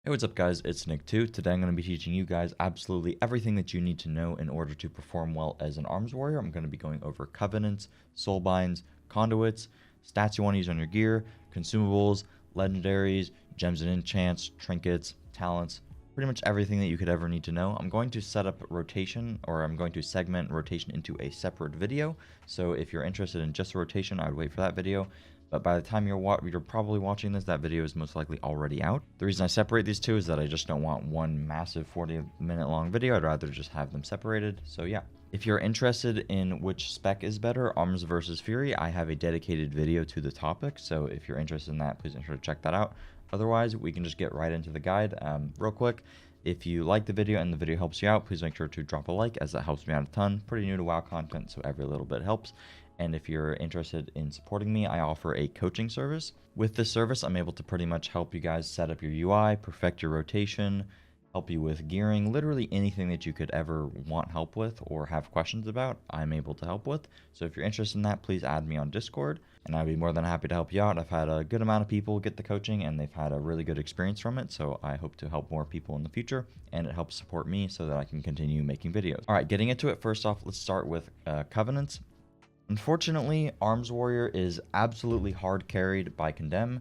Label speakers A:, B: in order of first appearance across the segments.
A: Hey, what's up guys, it's Nick2. Today I'm going to be teaching you guys absolutely everything that you need to know in order to perform well as an arms warrior. I'm going to be going over Covenants, Soulbinds, Conduits, stats you want to use on your gear, Consumables, Legendaries, Gems and Enchants, Trinkets, Talents, pretty much everything that you could ever need to know. I'm going to set up rotation, or I'm going to segment rotation into a separate video. So if you're interested in just a rotation, I would wait for that video. But by the time you're probably watching this, that video is most likely already out. The reason I separate these two is that I just don't want one massive 40-minute long video. I'd rather just have them separated. So yeah. If you're interested in which spec is better, Arms versus Fury, I have a dedicated video to the topic. So if you're interested in that, please make sure to check that out. Otherwise, we can just get right into the guide. Real quick, if you like the video and the video helps you out, please make sure to drop a like, as that helps me out a ton. Pretty new to WoW content, so every little bit helps. And if you're interested in supporting me, I offer a coaching service. With this service, I'm able to pretty much help you guys set up your UI, perfect your rotation, help you with gearing, literally anything that you could ever want help with or have questions about, I'm able to help with. So if you're interested in that, please add me on Discord, and I'd be more than happy to help you out. I've had a good amount of people get the coaching, and they've had a really good experience from it, so I hope to help more people in the future, and it helps support me so that I can continue making videos. All right, getting into it, first off, let's start with Covenants. Unfortunately, Arms Warrior is absolutely hard carried by Condemn.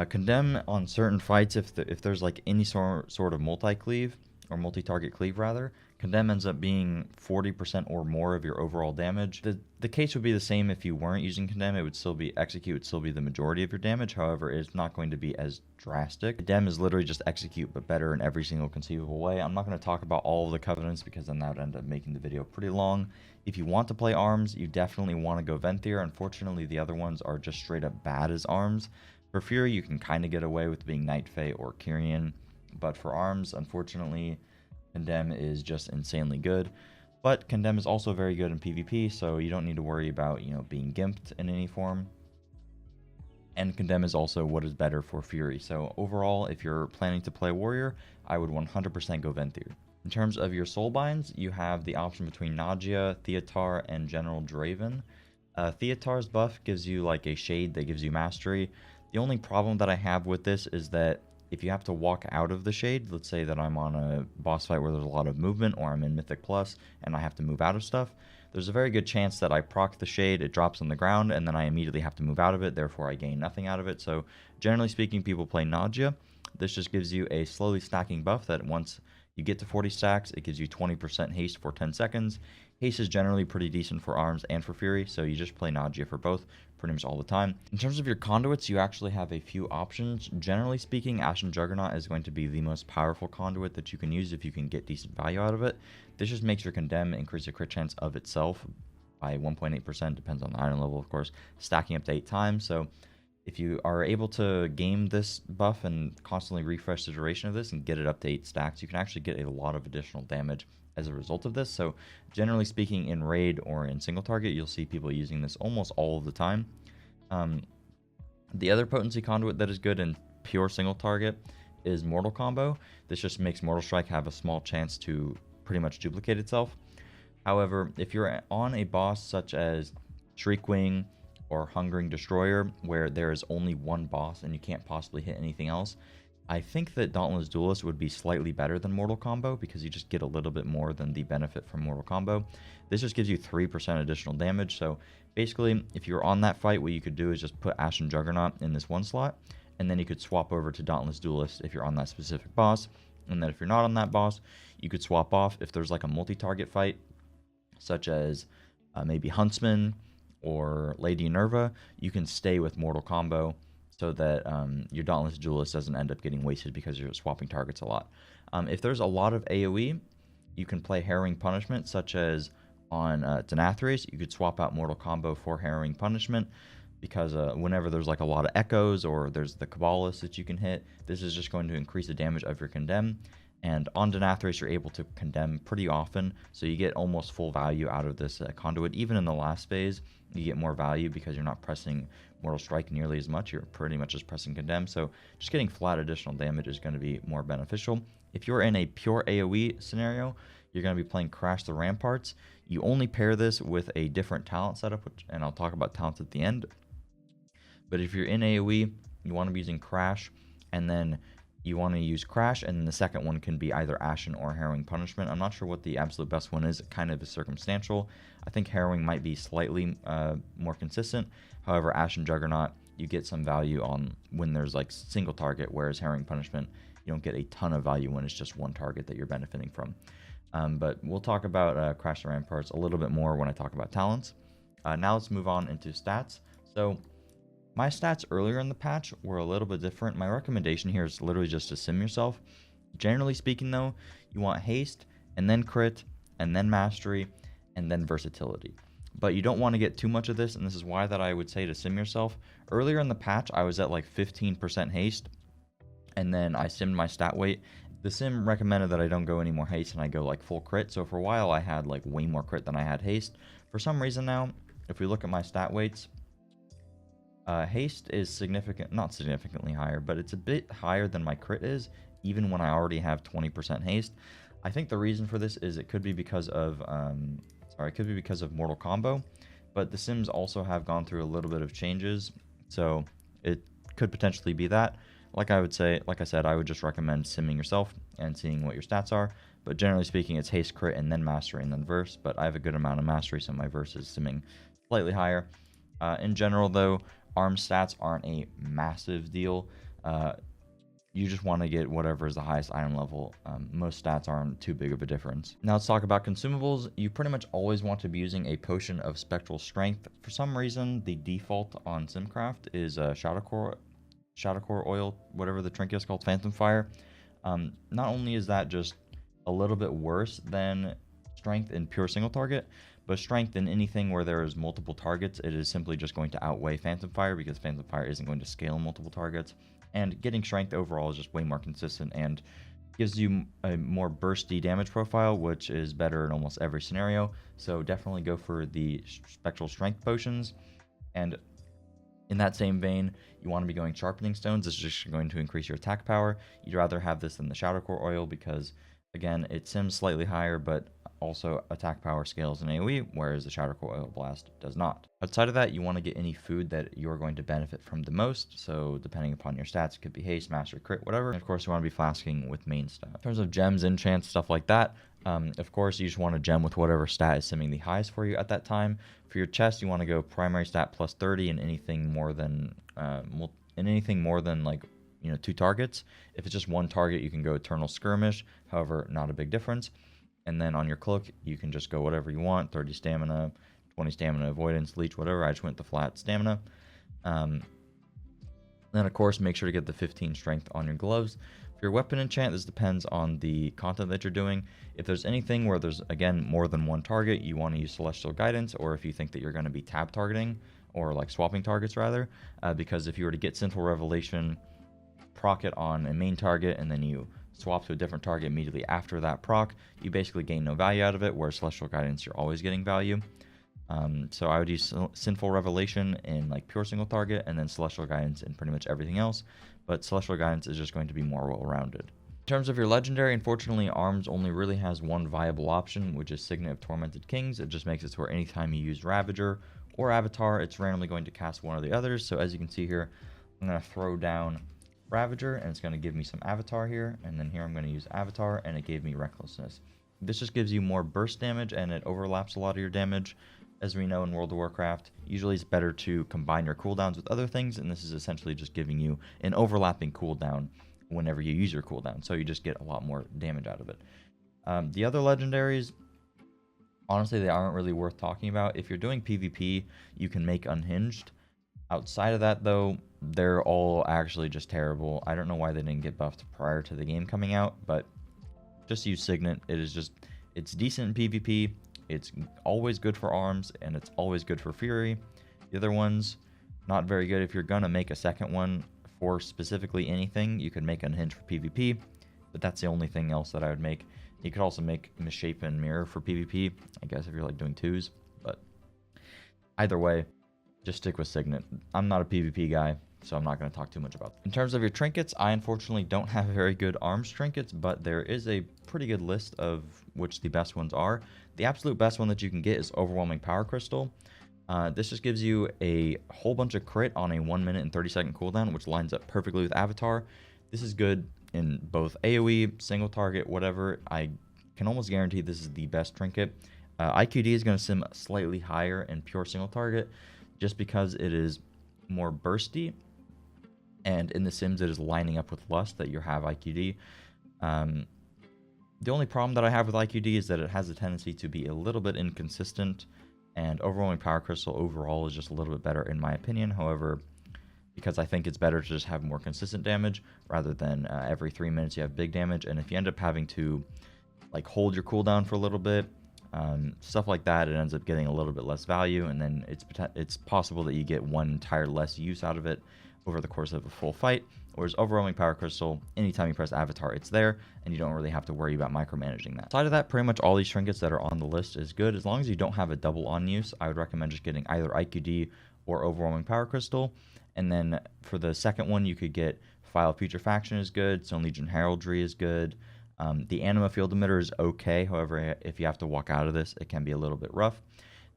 A: Condemn on certain fights, if there's like any sort of multi-cleave, or multi-target cleave rather, Condemn ends up being 40% or more of your overall damage. The case would be the same if you weren't using Condemn. It would still be Execute, would still be the majority of your damage. However, it's not going to be as drastic. Condemn is literally just Execute, but better in every single conceivable way. I'm not going to talk about all of the Covenants because then that would end up making the video pretty long. If you want to play Arms, you definitely want to go Venthyr. Unfortunately, the other ones are just straight up bad as Arms. For Fury, you can kind of get away with being Night Fae or Kyrian, but for Arms, unfortunately, Condemn is just insanely good. But Condemn is also very good in PvP, so you don't need to worry about, being gimped in any form. And Condemn is also what is better for Fury. So overall, if you're planning to play Warrior, I would 100% go Venthyr. In terms of your Soulbinds, you have the option between Nagia, Theotar, and General Draven. Theotar's buff gives you like a shade that gives you mastery. The only problem that I have with this is that if you have to walk out of the shade, let's say that I'm on a boss fight where there's a lot of movement, or I'm in Mythic Plus and I have to move out of stuff, there's a very good chance that I proc the shade, it drops on the ground, and then I immediately have to move out of it, therefore I gain nothing out of it. So generally speaking, people play Nagia. This just gives you a slowly stacking buff that once you get to 40 stacks, it gives you 20% haste for 10 seconds. Haste is generally pretty decent for Arms and for Fury, so you just play Nagia for both pretty much all the time. In terms of your Conduits, you actually have a few options. Generally speaking, Ashen Juggernaut is going to be the most powerful conduit that you can use if you can get decent value out of it. This just makes your Condemn increase the crit chance of itself by 1.8%, depends on the item level of course, stacking up to 8 times. So if you are able to game this buff and constantly refresh the duration of this and get it up to 8 stacks, you can actually get a lot of additional damage as a result of this. So generally speaking, in raid or in single target, you'll see people using this almost all of the time. The other potency conduit that is good in pure single target is Mortal Combo. This just makes Mortal Strike have a small chance to pretty much duplicate itself. However, if you're on a boss such as Shriekwing or Hungering Destroyer, where there is only one boss and you can't possibly hit anything else, I think that Dauntless Duelist would be slightly better than Mortal Combo because you just get a little bit more than the benefit from Mortal Combo. This just gives you 3% additional damage. So basically, if you're on that fight, what you could do is just put Ashen Juggernaut in this one slot, and then you could swap over to Dauntless Duelist if you're on that specific boss. And then if you're not on that boss, you could swap off if there's like a multi-target fight, such as maybe Huntsman or Lady Nerva, you can stay with Mortal Combo so that your Dauntless Duelist doesn't end up getting wasted because you're swapping targets a lot. If there's a lot of AoE, you can play Harrowing Punishment, such as on Denathrius. You could swap out Mortal Combo for Harrowing Punishment, because whenever there's like a lot of echoes or there's the Kabbalist that you can hit, this is just going to increase the damage of your Condemn. And on Denathrius, you're able to Condemn pretty often, so you get almost full value out of this conduit. Even in the last phase, you get more value because you're not pressing Mortal Strike nearly as much. You're pretty much just pressing Condemn, so just getting flat additional damage is going to be more beneficial. If you're in a pure AoE scenario, you're going to be playing Crash the Ramparts. You only pair this with a different talent setup, and I'll talk about talents at the end. But if you're in AoE, you want to be using Crash, and then you want to use Crash, and then the second one can be either Ashen or Harrowing Punishment. I'm not sure what the absolute best one is. It kind of is circumstantial. I think Harrowing might be slightly more consistent. However, Ashen Juggernaut, you get some value on when there's like single target, whereas Harrowing Punishment, you don't get a ton of value when it's just one target that you're benefiting from. But we'll talk about Crash the Ramparts a little bit more when I talk about talents. Now let's move on into stats. So my stats earlier in the patch were a little bit different. My recommendation here is literally just to sim yourself. Generally speaking though, you want haste, and then crit, and then mastery, and then versatility. But you don't want to get too much of this, and this is why that I would say to sim yourself. Earlier in the patch, I was at like 15% haste, and then I simmed my stat weight. The sim recommended that I don't go any more haste and I go like full crit. So for a while I had like way more crit than I had haste. For some reason now, if we look at my stat weights, haste is not significantly higher, but it's a bit higher than my crit is, even when I already have 20% haste. I think the reason for this is it could be because of Mortal Combo, but the Sims also have gone through a little bit of changes, so it could potentially be that. Like I said, I would just recommend simming yourself and seeing what your stats are. But generally speaking, it's haste, crit, and then mastery, and then verse. But I have a good amount of mastery, so my verse is simming slightly higher. In general, though, arm stats aren't a massive deal. You just want to get whatever is the highest item level. Most stats aren't too big of a difference. Now let's talk about consumables. You pretty much always want to be using a potion of spectral strength. For some reason, the default on Simcraft is Shadowcore oil, whatever the trinket is called, Phantom Fire. Not only is that just a little bit worse than strength in pure single target, but strength in anything where there is multiple targets, it is simply just going to outweigh Phantom Fire, because Phantom Fire isn't going to scale multiple targets. And getting strength overall is just way more consistent and gives you a more bursty damage profile, which is better in almost every scenario. So definitely go for the spectral strength potions. And in that same vein, you want to be going Sharpening Stones. This is just going to increase your attack power. You'd rather have this than the Shadowcore Oil because, again, it sims slightly higher, but also attack power scales in AoE, whereas the Shadowcore Oil Blast does not. Outside of that, you want to get any food that you're going to benefit from the most. So depending upon your stats, it could be haste, mastery, crit, whatever. And of course, you want to be flasking with main stat. In terms of gems, enchants, stuff like that, of course, you just want to gem with whatever stat is simming the highest for you at that time. For your chest, you want to go primary stat plus 30 and anything more than like 2 targets. If it's just one target, you can go Eternal Skirmish. However, not a big difference. And then on your cloak, you can just go whatever you want: 30 stamina, 20 stamina, avoidance, leech, whatever. I just went the flat stamina. Then of course, make sure to get the 15 strength on your gloves. For your weapon enchant, this depends on the content that you're doing. If there's anything where there's, again, more than one target, you want to use Celestial Guidance, or if you think that you're going to be tab targeting, or like swapping targets rather, because if you were to get Sinful Revelation, proc it on a main target, and then you swap to a different target immediately after that proc, you basically gain no value out of it, whereas Celestial Guidance, you're always getting value. So I would use Sinful Revelation in like pure single target, and then Celestial Guidance in pretty much everything else, but Celestial Guidance is just going to be more well-rounded. In terms of your legendary, unfortunately, Arms only really has one viable option, which is Signet of Tormented Kings. It just makes it to where anytime you use Ravager or Avatar, it's randomly going to cast one or the others. So as you can see here, I'm going to throw down Ravager, and it's going to give me some Avatar here, and then here I'm going to use Avatar, and it gave me Recklessness. This just gives you more burst damage, and it overlaps a lot of your damage. As we know in World of Warcraft, usually it's better to combine your cooldowns with other things, and this is essentially just giving you an overlapping cooldown whenever you use your cooldown, so you just get a lot more damage out of it. The other legendaries, honestly, they aren't really worth talking about. If you're doing PvP, you can make Unhinged. Outside of that, though, they're all actually just terrible. I don't know why they didn't get buffed prior to the game coming out, but just use Signet. It's decent in PvP. It's always good for Arms, and it's always good for Fury. The other ones, not very good. If you're gonna make a second one for specifically anything, you could make Unhinged for PvP, but that's the only thing else that I would make. You could also make Misshapen Mirror for PvP, I guess, if you're like doing 2s, but either way, just stick with Signet. I'm not a PvP guy, so I'm not going to talk too much about them. In terms of your trinkets, I unfortunately don't have very good Arms trinkets, but there is a pretty good list of which the best ones are. The absolute best one that you can get is Overwhelming Power Crystal. This just gives you a whole bunch of crit on a 1 minute and 30 second cooldown, which lines up perfectly with Avatar. This is good in both AoE, single target, whatever, I can almost guarantee this is the best trinket. IQD is going to sim slightly higher in pure single target just because it is more bursty, and in the sims it is lining up with Lust that you have IQD. The only problem that I have with IQD is that it has a tendency to be a little bit inconsistent, and Overwhelming Power Crystal overall is just a little bit better in my opinion. However, because I think it's better to just have more consistent damage rather than every 3 minutes you have big damage, and if you end up having to like hold your cooldown for a little bit, stuff like that, it ends up getting a little bit less value, and then it's possible that you get one entire less use out of it over the course of a full fight. Whereas Overwhelming Power Crystal, anytime you press Avatar, it's there, and you don't really have to worry about micromanaging that. Aside of that, pretty much all these trinkets that are on the list is good. As long as you don't have a double on use, I would recommend just getting either IQD or Overwhelming Power Crystal. And then for the second one, you could get File of Putrefaction is good, Stone Legion Heraldry is good. The Anima Field Emitter is okay, however, if you have to walk out of this, it can be a little bit rough.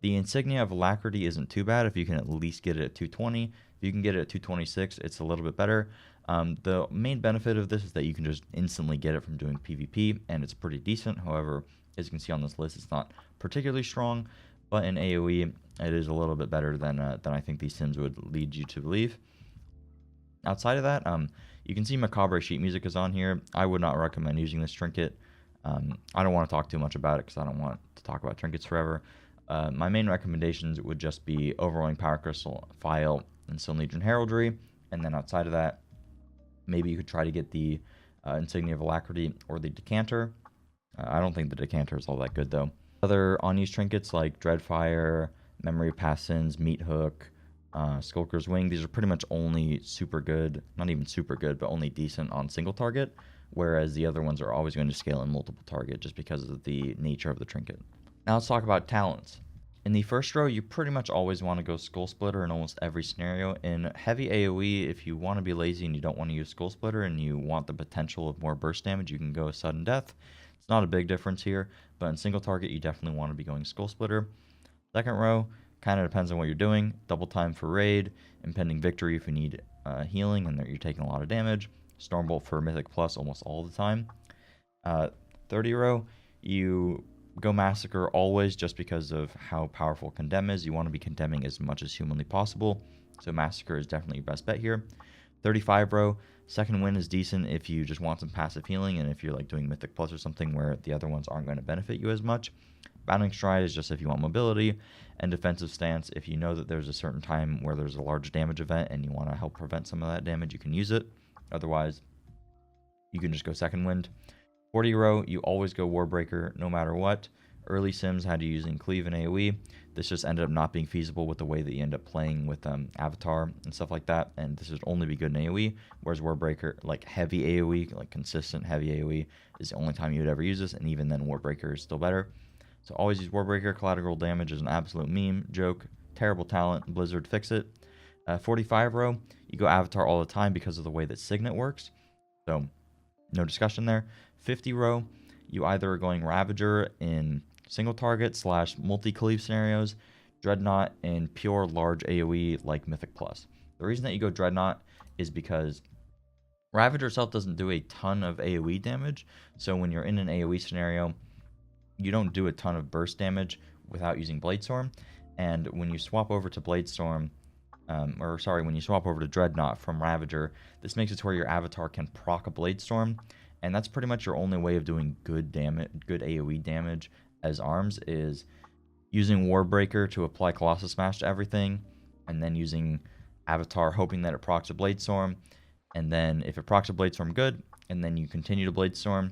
A: The Insignia of Alacrity isn't too bad if you can at least get it at 220. If you can get it at 226, it's a little bit better. The main benefit of this is that you can just instantly get it from doing PvP, and it's pretty decent. However, as you can see on this list, it's not particularly strong, but in AoE, it is a little bit better than I think these sims would lead you to believe. Outside of that, you can see Macabre sheet music is on here. I would not recommend using this trinket. I don't want to talk too much about it because I don't want to talk about trinkets forever. My main recommendations would just be Overwhelming Power Crystal, File, and Stone Legion Heraldry. And then outside of that, maybe you could try to get the Insignia of Alacrity or the Decanter. I don't think the Decanter is all that good though. Other on-use trinkets like Dreadfire, Memory of Past Sins, Meat Hook, Skulker's Wing, these are pretty much only super good, not even super good, but only decent on single target, whereas the other ones are always going to scale in multiple target just because of the nature of the trinket. Now let's talk about talents. In the first row, you pretty much always want to go Skull Splitter in almost every scenario. In heavy AoE, if you want to be lazy and you don't want to use Skull Splitter and you want the potential of more burst damage, you can go Sudden Death. It's not a big difference here, but in single target, you definitely want to be going Skull Splitter. Second row, kind of depends on what you're doing. Double Time for Raid, Impending Victory if you need healing and you're taking a lot of damage. Stormbolt for Mythic Plus almost all the time. 30 row, you go Massacre always just because of how powerful Condemn is. You want to be condemning as much as humanly possible, so Massacre is definitely your best bet here. 35 row, Second Wind is decent if you just want some passive healing and if you're like doing Mythic Plus or something where the other ones aren't going to benefit you as much. Bounding Stride is just if you want mobility, and Defensive Stance if you know that there's a certain time where there's a large damage event and you want to help prevent some of that damage, you can use it. Otherwise, you can just go Second Wind. 40 row, you always go Warbreaker no matter what. Early sims had you using Cleave and AoE. This just ended up not being feasible with the way that you end up playing with Avatar and stuff like that, and this would only be good in AoE, whereas Warbreaker, like heavy AoE, like consistent heavy AoE, is the only time you would ever use this, and even then Warbreaker is still better. So always use Warbreaker. Collateral damage is an absolute meme, joke, terrible talent, Blizzard fix it. 45 row, you go Avatar all the time because of the way that Signet works, so no discussion there. 50 row, you either are going Ravager in single target / multi-cleave scenarios, Dreadnought in pure large AoE like Mythic Plus. The reason that you go Dreadnought is because Ravager itself doesn't do a ton of AoE damage, so when you're in an AoE scenario, you don't do a ton of burst damage without using Bladestorm, and when you swap over to Bladestorm, when you swap over to Dreadnought from Ravager, this makes it to where your Avatar can proc a Bladestorm, and that's pretty much your only way of doing good damage, good AoE damage as arms, is using Warbreaker to apply Colossus Smash to everything, and then using Avatar hoping that it procs a Bladestorm, and then if it procs a Bladestorm, good, and then you continue to Bladestorm,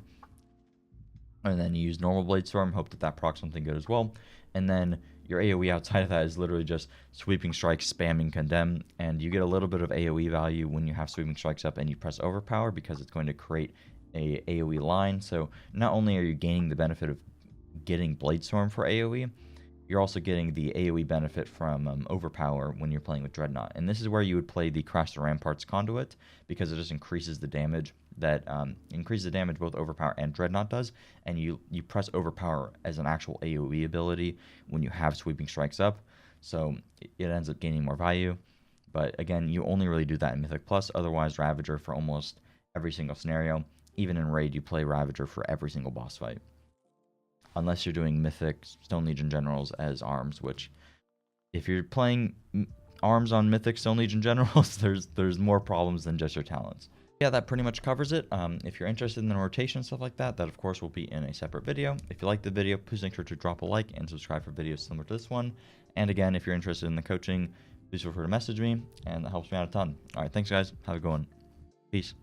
A: and then you use normal Bladestorm, hope that that procs something good as well, and then your AoE outside of that is literally just Sweeping Strike, spamming Condemn, and you get a little bit of AoE value when you have Sweeping Strikes up and you press Overpower because it's going to create a AoE line. So not only are you gaining the benefit of getting Bladestorm for AoE, you're also getting the AoE benefit from Overpower when you're playing with Dreadnought. And this is where you would play the Crash the Ramparts Conduit, because it just increases the damage that both Overpower and Dreadnought does, and you press Overpower as an actual AoE ability when you have Sweeping Strikes up, so it ends up gaining more value. But again, you only really do that in Mythic Plus. Otherwise, Ravager for almost every single scenario. Even in raid, you play Ravager for every single boss fight, unless you're doing Mythic Stone Legion Generals as arms, which if you're playing arms on Mythic Stone Legion Generals, there's more problems than just your talents. Yeah, that pretty much covers it. If you're interested in the rotation and stuff like that, that of course will be in a separate video. If you like the video, please make sure to drop a like and subscribe for videos similar to this one. And again, if you're interested in the coaching, please feel free to message me, and that helps me out a ton. All right, thanks guys. Have a good one. Peace.